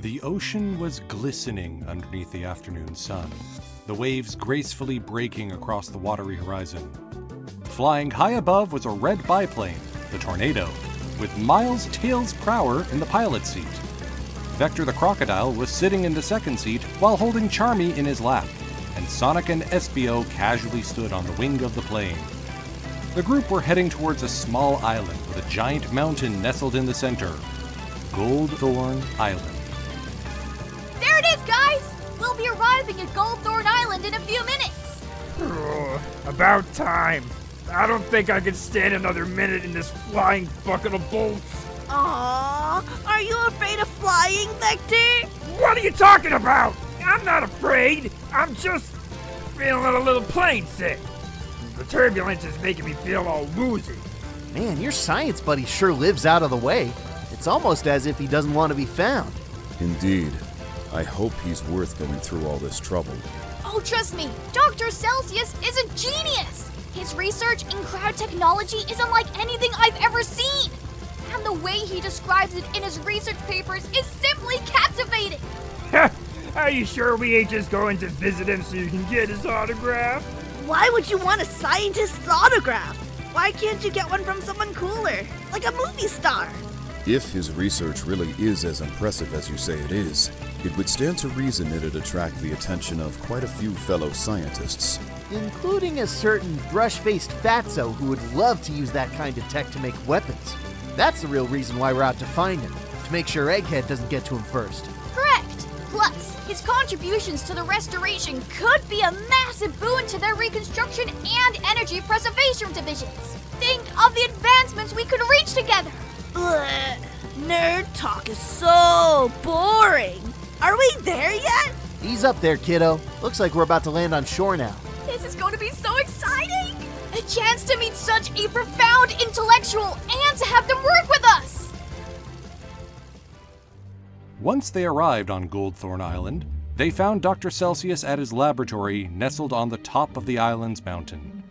The ocean was glistening underneath the afternoon sun, the waves gracefully breaking across the watery horizon. Flying high above was a red biplane, the Tornado, with Miles Tails Prower in the pilot's seat. Vector the Crocodile was sitting in the second seat while holding Charmy in his lap, and Sonic and Espio casually stood on the wing of the plane. The group were heading towards a small island with a giant mountain nestled in the center, Gold Thorn Island. There it is, guys! We'll be arriving at Gold Thorn Island in a few minutes! About time. I don't think I can stand another minute in this flying bucket of bolts. Aww, are you afraid of flying, Vector? What are you talking about? I'm not afraid. I'm just feeling a little plane sick. The turbulence is making me feel all woozy. Man, your science buddy sure lives out of the way. It's almost as if he doesn't want to be found. Indeed. I hope he's worth going through all this trouble. Oh, trust me, Dr. Celsius is a genius! His research in crowd technology is unlike anything I've ever seen! And the way he describes it in his research papers is simply captivating! Are you sure we ain't just going to visit him so you can get his autograph? Why would you want a scientist's autograph? Why can't you get one from someone cooler, like a movie star? If his research really is as impressive as you say it is, it would stand to reason it'd attract the attention of quite a few fellow scientists. Including a certain brush-faced fatso who would love to use that kind of tech to make weapons. That's the real reason why we're out to find him, to make sure Egghead doesn't get to him first. Correct! Plus, his contributions to the restoration could be a massive boon to their reconstruction and energy preservation divisions. Think of the advancements we could reach together! Ugh, nerd talk is so boring. Are we there yet? Ease up there, kiddo. Looks like we're about to land on shore now. This is going to be so exciting! A chance to meet such a profound intellectual and to have them work with us! Once they arrived on Gold Thorn Island, they found Dr. Celsius at his laboratory nestled on the top of the island's mountain.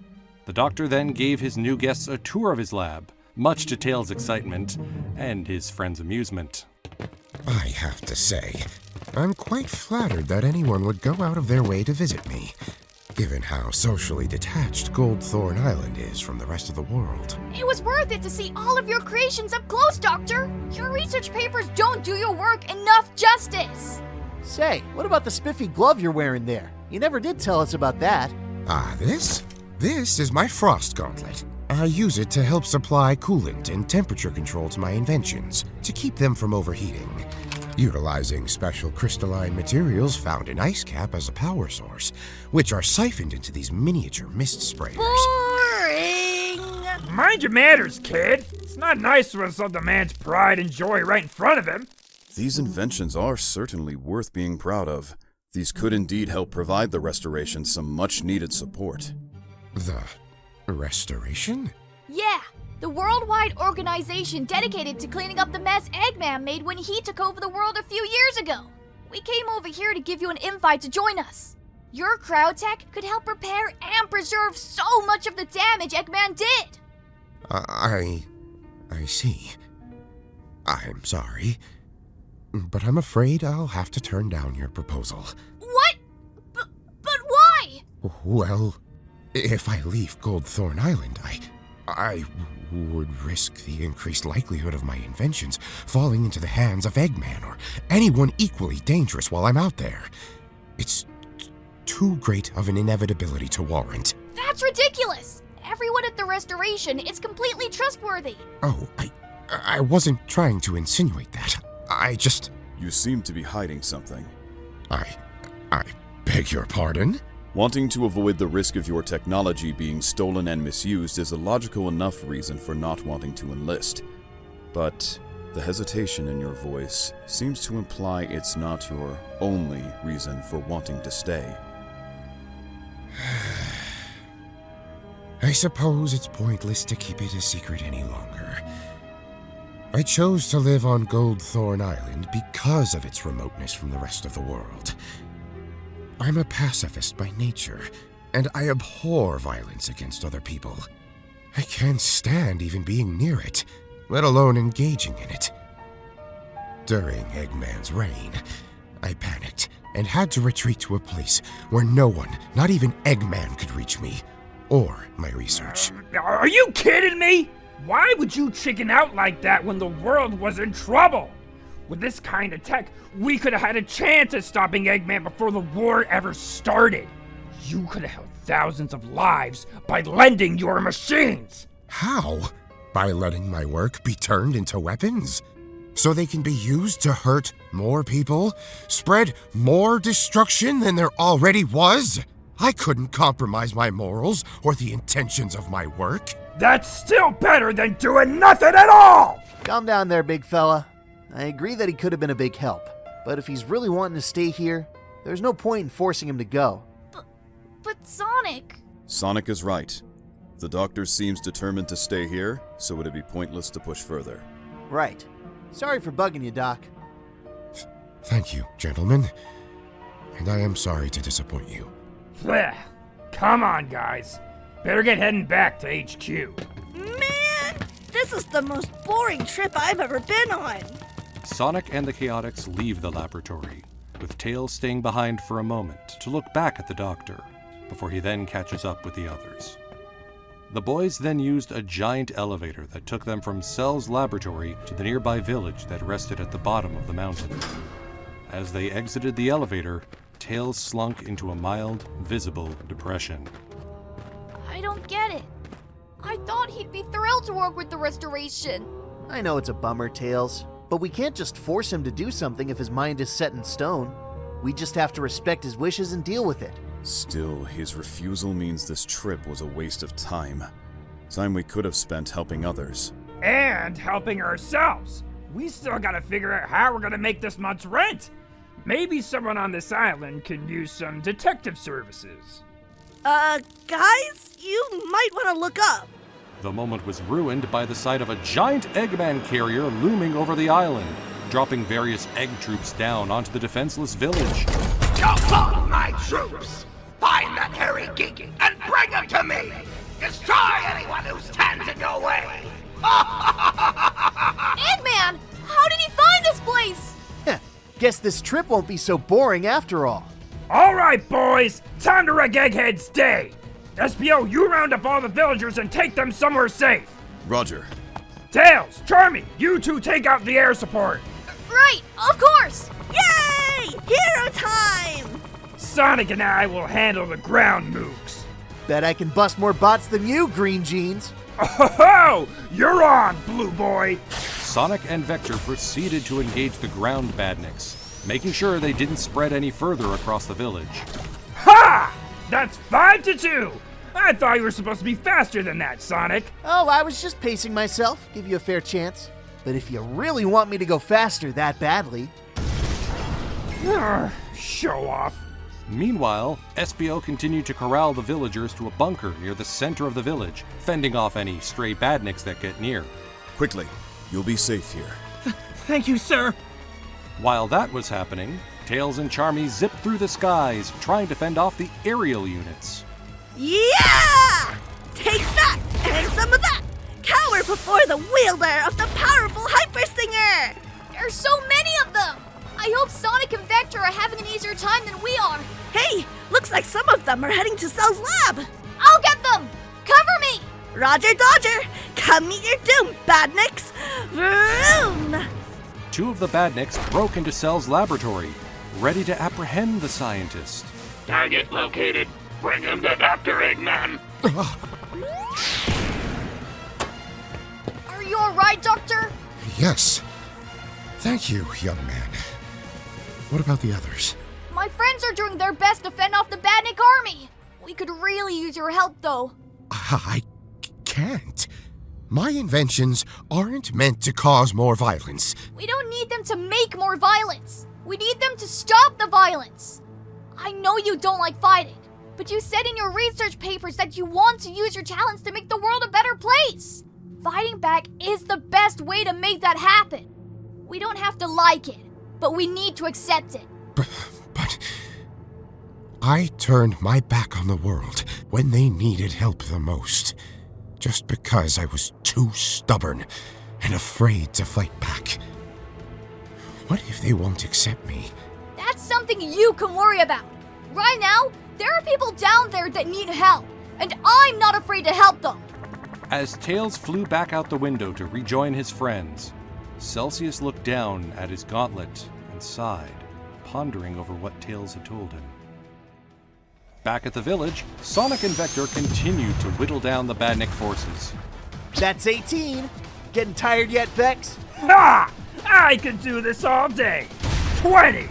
The doctor then gave his new guests a tour of his lab, much to Tails' excitement and his friends' amusement. I have to say, I'm quite flattered that anyone would go out of their way to visit me, given how socially detached Gold Thorn Island is from the rest of the world. It was worth it to see all of your creations up close, Doctor! Your research papers don't do your work enough justice! Say, what about the spiffy glove you're wearing there? You never did tell us about that. Ah, this? This is my frost gauntlet. I use it to help supply coolant and temperature control to my inventions, to keep them from overheating, utilizing special crystalline materials found in ice cap as a power source, which are siphoned into these miniature mist sprayers. Boring! Mind your manners, kid. It's not nice to insult the man's pride and joy right in front of him. These inventions are certainly worth being proud of. These could indeed help provide the restoration some much-needed support. The restoration? Yeah, the worldwide organization dedicated to cleaning up the mess Eggman made when he took over the world a few years ago. We came over here to give you an invite to join us. Your crowd tech could help repair and preserve so much of the damage Eggman did. I see. I'm sorry, but I'm afraid I'll have to turn down your proposal. What? But why? Well, if I leave Gold Thorn Island, I would risk the increased likelihood of my inventions falling into the hands of Eggman or anyone equally dangerous while I'm out there. It's too great of an inevitability to warrant. That's ridiculous! Everyone at the restoration is completely trustworthy. Oh, I wasn't trying to insinuate that. You seem to be hiding something. I beg your pardon? Wanting to avoid the risk of your technology being stolen and misused is a logical enough reason for not wanting to enlist. But the hesitation in your voice seems to imply it's not your only reason for wanting to stay. I suppose it's pointless to keep it a secret any longer. I chose to live on Gold Thorn Island because of its remoteness from the rest of the world. I'm a pacifist by nature, and I abhor violence against other people. I can't stand even being near it, let alone engaging in it. During Eggman's reign, I panicked and had to retreat to a place where no one, not even Eggman, could reach me or my research. Are you kidding me? Why would you chicken out like that when the world was in trouble? With this kind of tech, we could have had a chance at stopping Eggman before the war ever started. You could have held thousands of lives by lending your machines. How? By letting my work be turned into weapons? So they can be used to hurt more people? Spread more destruction than there already was? I couldn't compromise my morals or the intentions of my work. That's still better than doing nothing at all! Calm down there, big fella. I agree that he could have been a big help, but if he's really wanting to stay here, there's no point in forcing him to go. But Sonic... Sonic is right. The doctor seems determined to stay here, so it'd be pointless to push further. Right. Sorry for bugging you, Doc. Thank you, gentlemen. And I am sorry to disappoint you. Blech. Come on, guys. Better get heading back to HQ. Man, this is the most boring trip I've ever been on. Sonic and the Chaotix leave the laboratory, with Tails staying behind for a moment to look back at the doctor, before he then catches up with the others. The boys then used a giant elevator that took them from Cell's laboratory to the nearby village that rested at the bottom of the mountain. As they exited the elevator, Tails slunk into a mild, visible depression. I don't get it. I thought he'd be thrilled to work with the Restoration. I know it's a bummer, Tails, but we can't just force him to do something if his mind is set in stone. We just have to respect his wishes and deal with it. Still, his refusal means this trip was a waste of time. Time we could have spent helping others. And helping ourselves. We still gotta figure out how we're gonna make this month's rent. Maybe someone on this island can use some detective services. Guys, you might want to look up. The moment was ruined by the sight of a giant Eggman carrier looming over the island, dropping various egg troops down onto the defenseless village. Choke on my troops! Find that hairy geek and bring him to me! Destroy anyone who stands in your way! Eggman! How did he find this place? Heh, guess this trip won't be so boring after all. All right, boys, time to wreck Egghead's day. Espio, you round up all the villagers and take them somewhere safe. Roger. Tails, Charmy, you two take out the air support. Right, of course! Yay! Hero time! Sonic and I will handle the ground mooks. Bet I can bust more bots than you, Green Jeans. Oh, you're on, Blue Boy. Sonic and Vector proceeded to engage the ground badniks, making sure they didn't spread any further across the village. Ha! That's 5-2. I thought you were supposed to be faster than that, Sonic. Oh, I was just pacing myself. Give you a fair chance. But if you really want me to go faster that badly... Show off. Meanwhile, Espio continued to corral the villagers to a bunker near the center of the village, fending off any stray badniks that get near. Quickly, you'll be safe here. Thank you, sir. While that was happening, Tails and Charmy zipped through the skies, trying to fend off the aerial units. Yeah! Take that and some of that! Cower before the wielder of the powerful Hyper Stinger! There's so many of them! I hope Sonic and Vector are having an easier time than we are. Hey, looks like some of them are heading to Cell's lab! I'll get them! Cover me! Roger Dodger! Come meet your doom, badniks! Vroom! Two of the badniks broke into Cell's laboratory, ready to apprehend the scientist. Target located. Bring him to Dr. Eggman. Are you alright, Doctor? Yes. Thank you, young man. What about the others? My friends are doing their best to fend off the Badnik army. We could really use your help, though. I can't. My inventions aren't meant to cause more violence. We don't need them to make more violence. We need them to stop the violence. I know you don't like fighting, but you said in your research papers that you want to use your talents to make the world a better place. Fighting back is the best way to make that happen. We don't have to like it, but we need to accept it. But I turned my back on the world when they needed help the most, just because I was too stubborn and afraid to fight back. What if they won't accept me? That's something you can worry about. Right now, there are people down there that need help, and I'm not afraid to help them. As Tails flew back out the window to rejoin his friends, Celsius looked down at his gauntlet and sighed, pondering over what Tails had told him. Back at the village, Sonic and Vector continued to whittle down the Badnik forces. That's 18. Getting tired yet, Vex? Ha! I could do this all day. 20!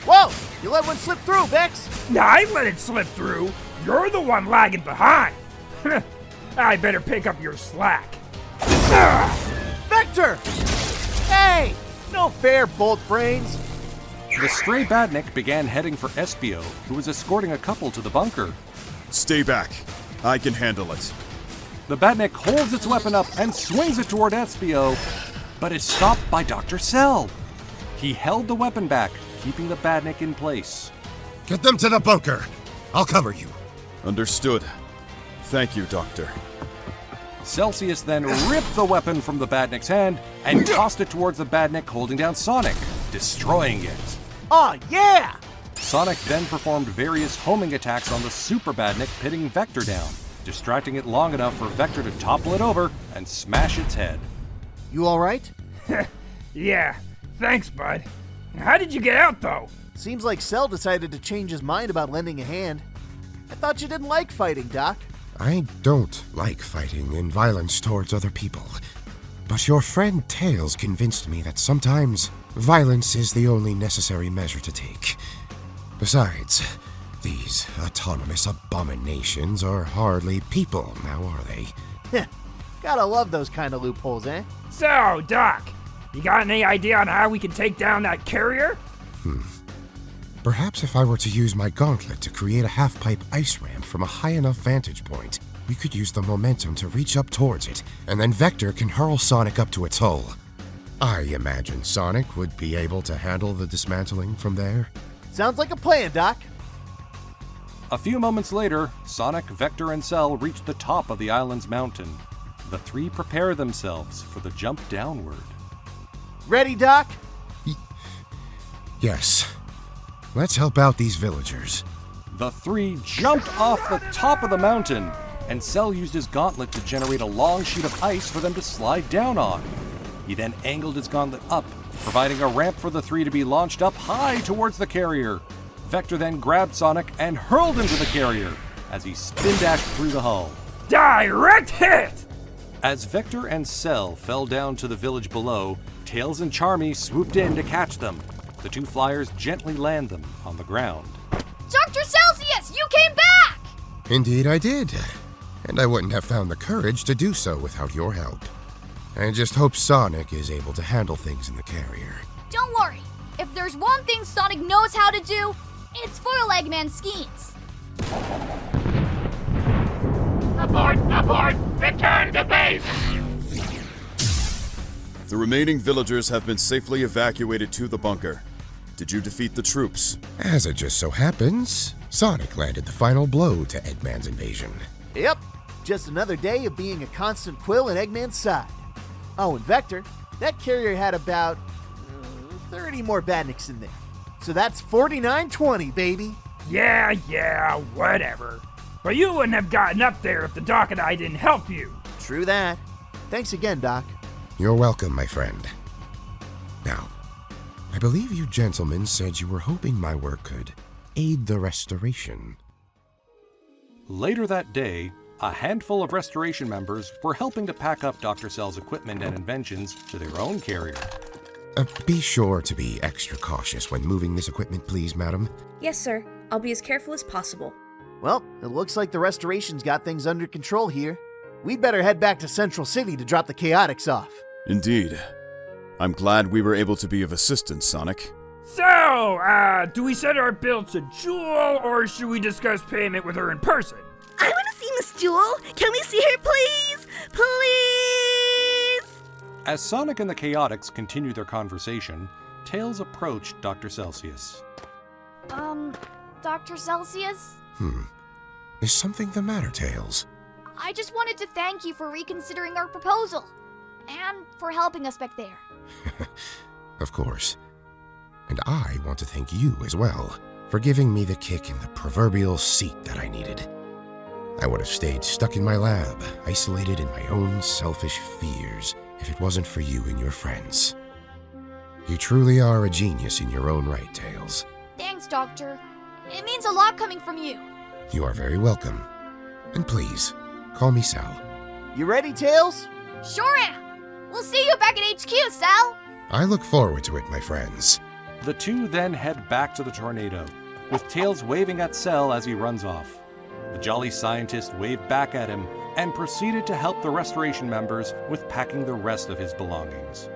Whoa! You let one slip through, Vex! I let it slip through. You're the one lagging behind. I better pick up your slack. Vector! Hey! No fair, bolt brains. The stray Badnik began heading for Espio, who was escorting a couple to the bunker. Stay back. I can handle it. The Badnik holds its weapon up and swings it toward Espio, but is stopped by Dr. Cell. He held the weapon back, keeping the Badnik in place. Get them to the bunker. I'll cover you. Understood. Thank you, Doctor. Celsius then ripped the weapon from the Badnik's hand and tossed it towards the Badnik holding down Sonic, destroying it. Aw, yeah! Sonic then performed various homing attacks on the Super Badnik, pitting Vector down, distracting it long enough for Vector to topple it over and smash its head. You alright? Yeah, thanks, bud. How did you get out, though? Seems like Cell decided to change his mind about lending a hand. I thought you didn't like fighting, Doc. I don't like fighting and violence towards other people. But your friend Tails convinced me that sometimes violence is the only necessary measure to take. Besides, these autonomous abominations are hardly people, now are they? Gotta love those kind of loopholes, eh? So, Doc, you got any idea on how we can take down that carrier? Perhaps if I were to use my gauntlet to create a half-pipe ice ramp from a high enough vantage point, we could use the momentum to reach up towards it, and then Vector can hurl Sonic up to its hull. I imagine Sonic would be able to handle the dismantling from there. Sounds like a plan, Doc. A few moments later, Sonic, Vector, and Cell reached the top of the island's mountain. The three prepare themselves for the jump downward. Ready, Doc? Yes. Let's help out these villagers. The three jumped off the top of the mountain, and Cell used his gauntlet to generate a long sheet of ice for them to slide down on. He then angled his gauntlet up, providing a ramp for the three to be launched up high towards the carrier. Vector then grabbed Sonic and hurled him to the carrier as he spin-dashed through the hull. Direct hit! As Vector and Cell fell down to the village below, Tails and Charmy swooped in to catch them. The two flyers gently land them on the ground. Dr. Celsius, you came back! Indeed I did. And I wouldn't have found the courage to do so without your help. I just hope Sonic is able to handle things in the carrier. Don't worry. If there's one thing Sonic knows how to do, it's foil Eggman's schemes. Abort! Abort! Return to base! The remaining villagers have been safely evacuated to the bunker. Did you defeat the troops? As it just so happens, Sonic landed the final blow to Eggman's invasion. Yep. Just another day of being a constant quill at Eggman's side. Oh, and Vector, that carrier had about 30 more Badniks in there. So that's 49-20, baby. Yeah, whatever. But you wouldn't have gotten up there if the Doc and I didn't help you. True that. Thanks again, Doc. You're welcome, my friend. Now, I believe you gentlemen said you were hoping my work could aid the restoration. Later that day, a handful of restoration members were helping to pack up Dr. Cell's equipment and inventions to their own carrier. Be sure to be extra cautious when moving this equipment, please, madam. Yes, sir. I'll be as careful as possible. Well, it looks like the restoration's got things under control here. We'd better head back to Central City to drop the Chaotix off. Indeed. I'm glad we were able to be of assistance, Sonic. So, do we send our bill to Jewel, or should we discuss payment with her in person? I want to see Miss Jewel. Can we see her, please? Please? As Sonic and the Chaotix continued their conversation, Tails approached Dr. Celsius. Dr. Celsius? Is something the matter, Tails? I just wanted to thank you for reconsidering our proposal. And for helping us back there. Of course. And I want to thank you as well for giving me the kick in the proverbial seat that I needed. I would have stayed stuck in my lab, isolated in my own selfish fears, if it wasn't for you and your friends. You truly are a genius in your own right, Tails. Thanks, Doctor. It means a lot coming from you. You are very welcome. And please, call me Sal. You ready, Tails? Sure am. We'll see you back at HQ, Sal. I look forward to it, my friends. The two then head back to the tornado, with Tails waving at Cell as he runs off. The jolly scientist waved back at him and proceeded to help the restoration members with packing the rest of his belongings.